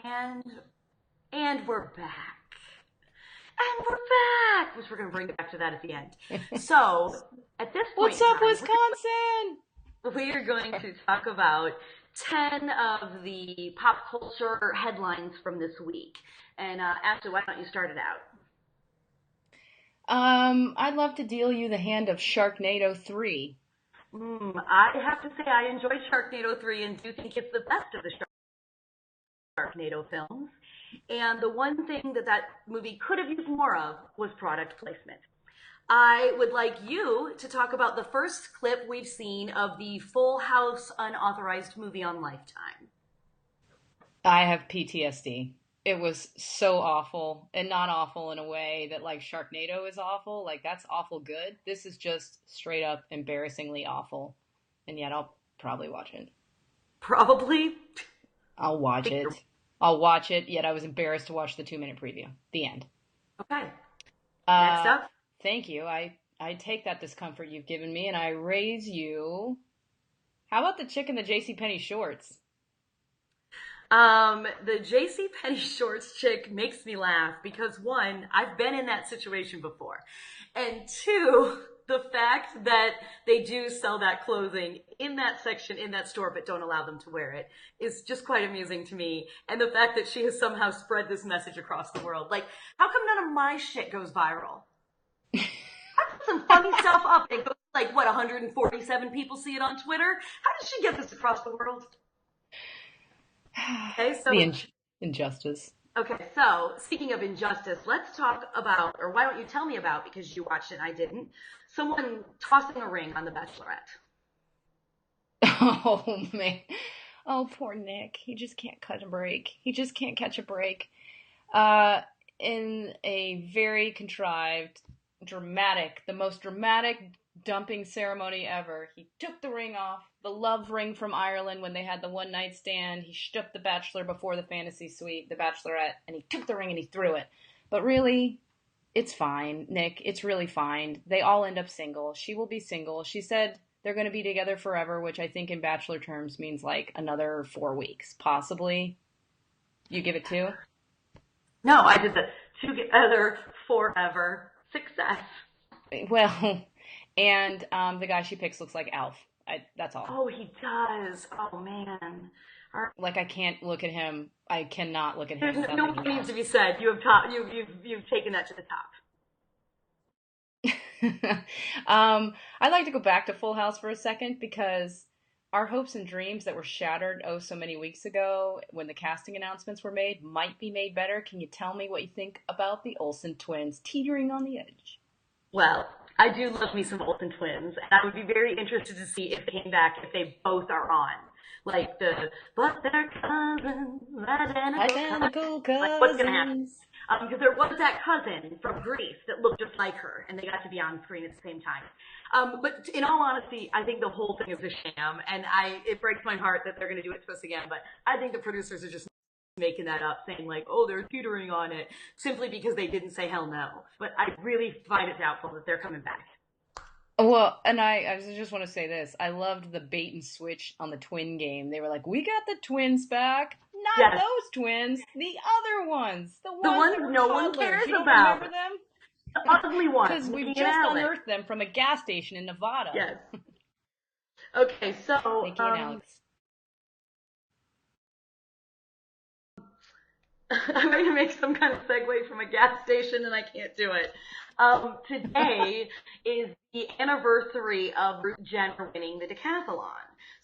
And we're back. And we're back, which we're going to bring back to that at the end. So, at this point What's up, Wisconsin? We are going to talk about 10 of the pop culture headlines from this week. And Ashley, why don't you start it out? I'd love to deal you the hand of Sharknado 3. I have to say I enjoyed Sharknado 3 and do think it's the best of the Sharknado films. And the one thing that movie could have used more of was product placement. I would like you to talk about the first clip we've seen of the Full House unauthorized movie on Lifetime. I have PTSD. It was so awful, and not awful in a way that like Sharknado is awful. Like that's awful good. This is just straight up embarrassingly awful. And yet I'll probably watch it. Probably? I'll watch it. I'll watch it, yet I was embarrassed to watch the 2-minute preview. The end. Okay. Next up. Thank you. I take that discomfort you've given me and I raise you. How about the chick in the JCPenney shorts? The JCPenney shorts chick makes me laugh because one, I've been in that situation before. And two, the fact that they do sell that clothing in that section, in that store, but don't allow them to wear it is just quite amusing to me. And the fact that she has somehow spread this message across the world. Like, how come none of my shit goes viral? I put some funny stuff up and it goes like, 147 people see it on Twitter? How did she get this across the world? Okay, so the injustice. Okay, so speaking of injustice, let's talk about, or why don't you tell me about, because you watched it and I didn't, someone tossing a ring on The Bachelorette. Oh, man. Oh, poor Nick. He just can't catch a break. He just can't catch a break. In a very contrived, the most dramatic dumping ceremony ever, he took the ring off, the love ring from Ireland when they had the one-night stand. He shook the Bachelor before the fantasy suite, the Bachelorette, and he took the ring and he threw it. But really, it's fine, Nick. It's really fine. They all end up single. She will be single. She said they're going to be together forever, which I think in Bachelor terms means like another 4 weeks, possibly. You give it 2? No, I did the together forever success. Well, and the guy she picks looks like Alf. That's all. Oh, he does. Oh, man. Like I can't look at him. I cannot look at him. There's no more needs to be said. You've taken that to the top. I'd like to go back to Full House for a second because our hopes and dreams that were shattered so many weeks ago when the casting announcements were made might be made better. Can you tell me what you think about the Olsen twins teetering on the edge? Well, I do love me some Olsen twins, and I would be very interested to see if they came back, if they both are on. Like but they're cousins, identical cousins. Like, what's going to happen? Because there was that cousin from Greece that looked just like her, and they got to be on screen at the same time. But in all honesty, I think the whole thing is a sham, and it breaks my heart that they're going to do it to us again, but I think the producers are just making that up, saying like, oh, they're teetering on it, simply because they didn't say hell no. But I really find it doubtful that they're coming back. Well, and I just want to say this. I loved the bait and switch on the twin game. They were like, we got the twins back. Not those twins, the other ones. The ones that no toddlers. One cares you don't about. Remember them? The ugly ones. Because we've just unearthed them from a gas station in Nevada. Yes. Okay, so... Nikki and Alex. I'm going to make some kind of segue from a gas station, and I can't do it. Today is the anniversary of Ruth Jenner winning the decathlon.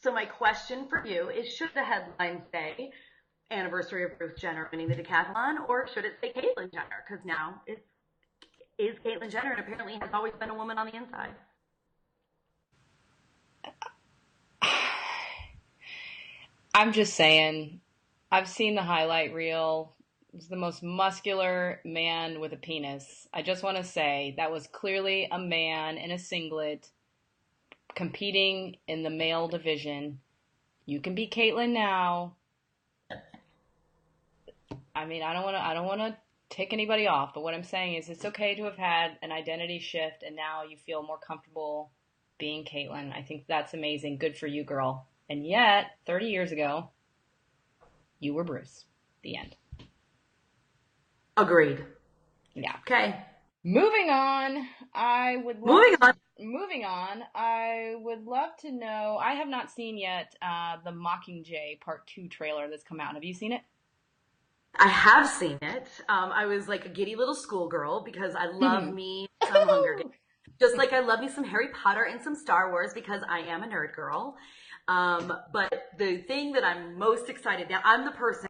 So my question for you is, should the headline say anniversary of Ruth Jenner winning the decathlon, or should it say Caitlyn Jenner? Because now it is Caitlyn Jenner, and apparently has always been a woman on the inside. I'm just saying, I've seen the highlight reel. He's the most muscular man with a penis. I just want to say that was clearly a man in a singlet competing in the male division. You can be Caitlyn now. I mean, I don't want to tick anybody off, but what I'm saying is it's okay to have had an identity shift and now you feel more comfortable being Caitlyn. I think that's amazing. Good for you, girl. And yet, 30 years ago, you were Bruce. The end. Agreed. Yeah. Okay. Moving on, I would love to know, I have not seen yet the Mockingjay Part 2 trailer that's come out. Have you seen it? I have seen it. I was like a giddy little schoolgirl because I love me some Hunger Games. Just like I love me some Harry Potter and some Star Wars because I am a nerd girl. But the thing that I'm most excited now, I'm the person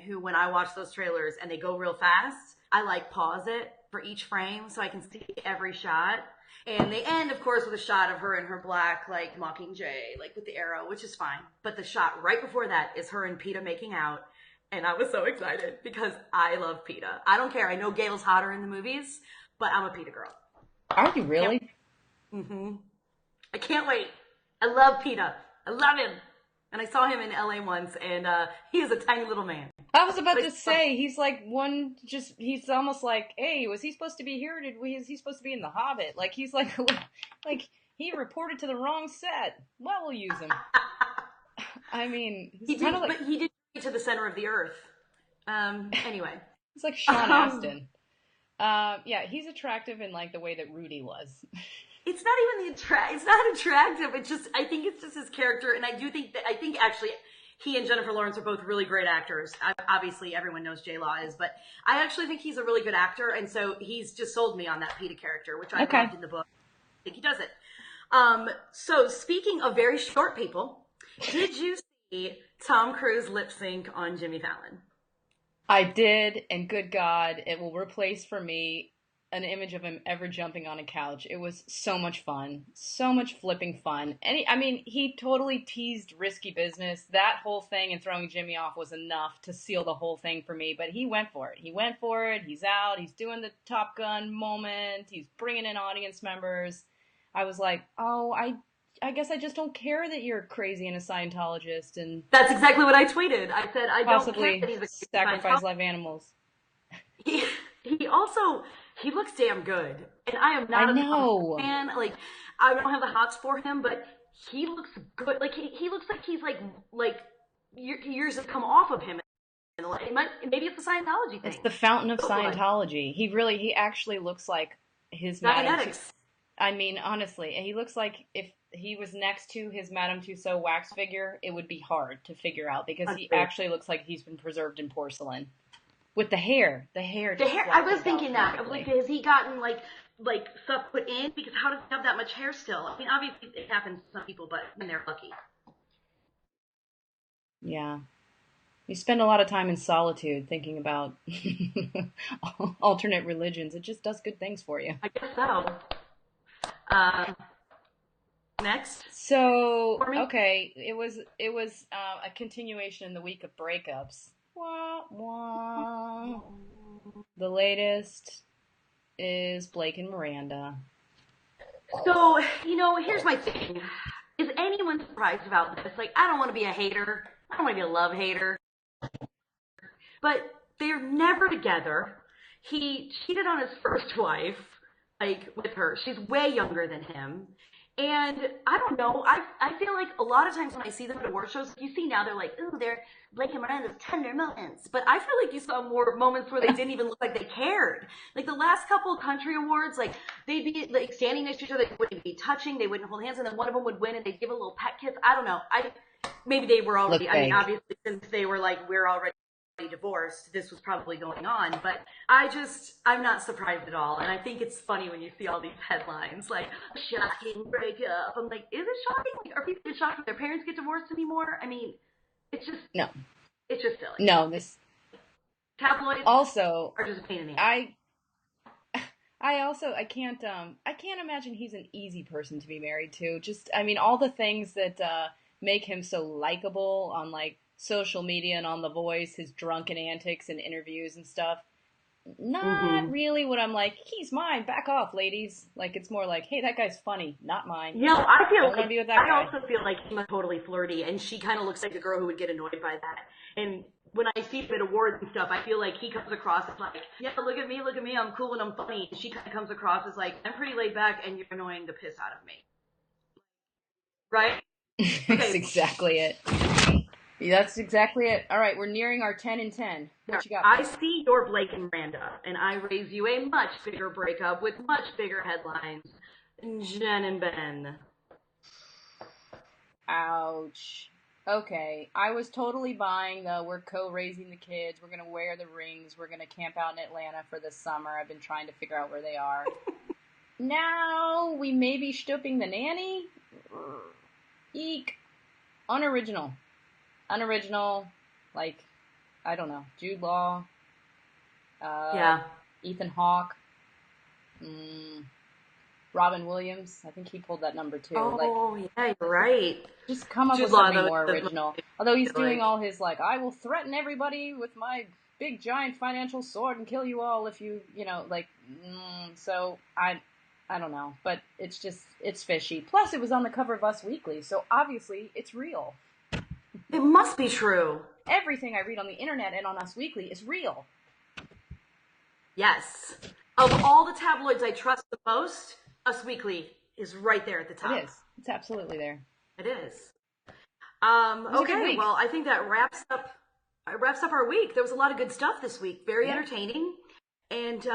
who, when I watch those trailers and they go real fast, I like pause it for each frame so I can see every shot. And they end, of course, with a shot of her in her black, like, Mockingjay, like, with the arrow, which is fine. But the shot right before that is her and Peeta making out. And I was so excited because I love Peeta. I don't care. I know Gale's hotter in the movies, but I'm a Peeta girl. Are you really? Mm-hmm. I can't wait. I love Peeta. I love him. And I saw him in LA once, and he is a tiny little man. I was about to say, he's like he's almost like, hey, was he supposed to be here? Is he supposed to be in The Hobbit? Like, he's like he reported to the wrong set. Well, we'll use him. I mean, he did, but he did to the center of the earth. Anyway. It's like Sean Astin. Yeah, he's attractive in like the way that Rudy was. It's not even it's not attractive. It's just, I think it's just his character. And I think actually he and Jennifer Lawrence are both really great actors. Obviously everyone knows J-Law is, but I actually think he's a really good actor. And so he's just sold me on that Peeta character, which I loved in the book. I think he does it. So speaking of very short people, did you see Tom Cruise lip sync on Jimmy Fallon? I did, and good God, it will replace for me an image of him ever jumping on a couch. It was so much fun. So much flipping fun. And he totally teased risky business. That whole thing and throwing Jimmy off was enough to seal the whole thing for me. But he went for it. He's out. He's doing the Top Gun moment. He's bringing in audience members. I was like, oh, I guess I just don't care that you're crazy and a Scientologist. And that's exactly what I tweeted. I said, I don't care that he's a sacrifice live animals. He looks damn good, and I am not a fan. Like, I don't have the hots for him, but he looks good. Like he looks like he's like years have come off of him. And maybe it's the Scientology thing. It's the fountain of Scientology. He actually looks like his Dianetics. I mean, honestly, he looks like if he was next to his Madame Tussauds wax figure, it would be hard to figure out because he actually looks like he's been preserved in porcelain. With the hair. I was thinking that. I was like, has he gotten like stuff put in? Because how does he have that much hair still? I mean, obviously it happens to some people, but when they're lucky. Yeah. You spend a lot of time in solitude thinking about alternate religions. It just does good things for you. I guess so. Next. So, okay, it was a continuation in the week of breakups. Wah, wah. The latest is Blake and Miranda. So, here's my thing. Is anyone surprised about this? Like, I don't want to be a hater. I don't want to be a love hater. But they're never together. He cheated on his first wife, with her. She's way younger than him. And I don't know. I feel like a lot of times when I see them at award shows, you see now they're like, ooh, they're Blake and Miranda's tender moments. But I feel like you saw more moments where they didn't even look like they cared. Like the last couple of country awards, like they'd be like standing next to each other, they wouldn't be touching, they wouldn't hold hands, and then one of them would win and they'd give a little pet kiss. I don't know. Maybe they were already, obviously since they were like, we're already divorced, this was probably going on, but I'm not surprised at all, and I think it's funny when you see all these headlines like shocking breakup. I'm like, is it shocking? Like, are people shocked when their parents get divorced anymore? I mean, it's just silly. No, this tabloids also are just a pain in the ass. I can't imagine he's an easy person to be married to. All the things that make him so likable on like social media and on The Voice, his drunken antics and interviews and stuff. Not really what I'm like, he's mine, back off, ladies. Like, it's more like, hey, that guy's funny, not mine. I also feel like he's totally flirty, and she kind of looks like a girl who would get annoyed by that. And when I see him at awards and stuff, I feel like he comes across as like, yeah, look at me, I'm cool and I'm funny. And she kind of comes across as like, I'm pretty laid back and you're annoying the piss out of me. Right? Okay. That's exactly it. That's exactly it. All right, we're nearing our 10 and 10. What you got? I see your Blake and Miranda, and I raise you a much bigger breakup with much bigger headlines. Jen and Ben. Ouch. Okay, I was totally buying the we're co-raising the kids, we're gonna wear the rings, we're gonna camp out in Atlanta for the summer. I've been trying to figure out where they are. Now we may be stooping the nanny? Eek. Unoriginal. Unoriginal, like, I don't know, Jude Law, Yeah. Ethan Hawke, Robin Williams. I think he pulled that number too. Oh, yeah, you're right. Just come up Jude with Law, something though, more the original. Although he's doing like, all his, like, I will threaten everybody with my big giant financial sword and kill you all if you, like, so I don't know. But it's just, it's fishy. Plus, it was on the cover of Us Weekly, so obviously it's real. it must be true. Everything I read on the internet and on Us Weekly is real. Yes. Of all the tabloids I trust the most, Us Weekly is right there at the top. It is. It's absolutely there. It is. It was a good Okay, week. well, I think that wraps up our week. There was a lot of good stuff this week. Very entertaining. And